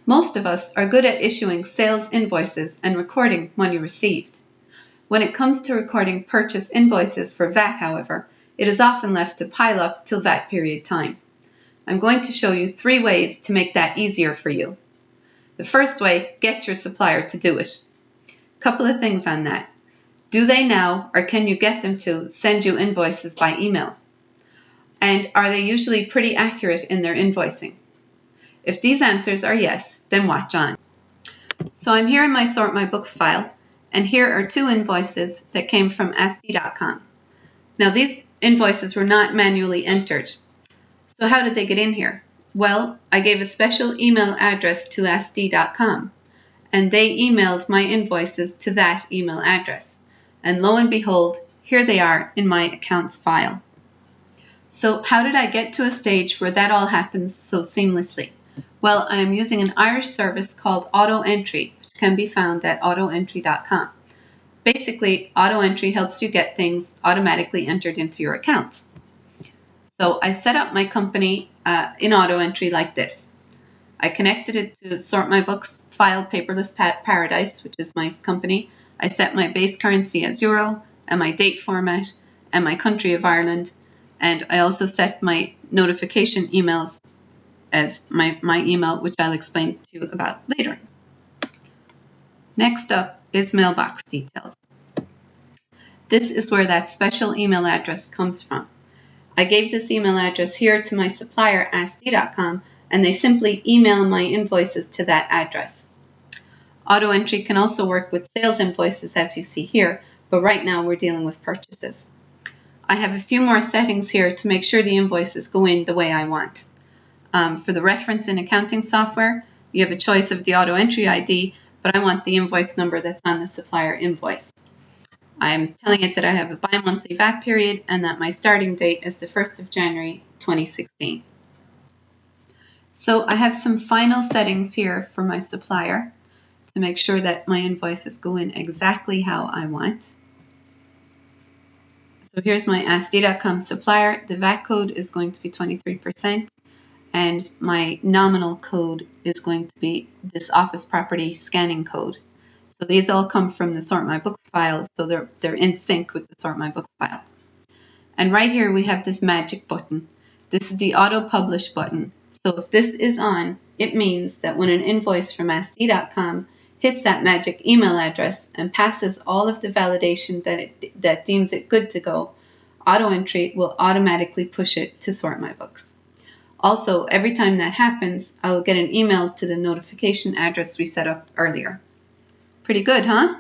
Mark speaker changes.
Speaker 1: Most of us are good at issuing sales invoices and recording money received. When it comes to recording purchase invoices for VAT, however, it is often left to pile up till VAT period time. I'm going to show you 3 ways to make that easier for you. The first way, get your supplier to do it. Couple of things on that. Do they now, or can you get them to, send you invoices by email? And are they usually pretty accurate in their invoicing? If these answers are yes, then watch on. So I'm here in my SortMyBooks file, and here are 2 invoices that came from ASD.com. Now these invoices were not manually entered. So how did they get in here? Well, I gave a special email address to ASD.com, and they emailed my invoices to that email address. And lo and behold, here they are in my accounts file. So how did I get to a stage where that all happens so seamlessly? Well, I am using an Irish service called AutoEntry, which can be found at AutoEntry.com. Basically, AutoEntry helps you get things automatically entered into your accounts. So I set up my company in AutoEntry like this. I connected it to SortMyBooks File Paperless Paradise, which is my company. I set my base currency as Euro, and my date format, and my country of Ireland, and I also set my notification emails as my email, which I'll explain to you about later. Next up is mailbox details. This is where that special email address comes from. I gave this email address here to my supplier, ASD.com, and they simply email my invoices to that address. AutoEntry can also work with sales invoices, as you see here, but right now we're dealing with purchases. I have a few more settings here to make sure the invoices go in the way I want. For the reference in accounting software, you have a choice of the AutoEntry ID, but I want the invoice number that's on the supplier invoice. I'm telling it that I have a bi-monthly VAT period and that my starting date is the 1st of January 2016. So I have some final settings here for my supplier to make sure that my invoices go in exactly how I want. So here's my ASD.com supplier. The VAT code is going to be 23%, and my nominal code is going to be this office property scanning code. So these all come from the SortMyBooks file, so they're in sync with the SortMyBooks file. And right here we have this magic button. This is the auto publish button. So if this is on, it means that when an invoice from ASD.com hits that magic email address and passes all of the validation that deems it good to go, AutoEntry will automatically push it to SortMyBooks. Also, every time that happens, I will get an email to the notification address we set up earlier. Pretty good, huh?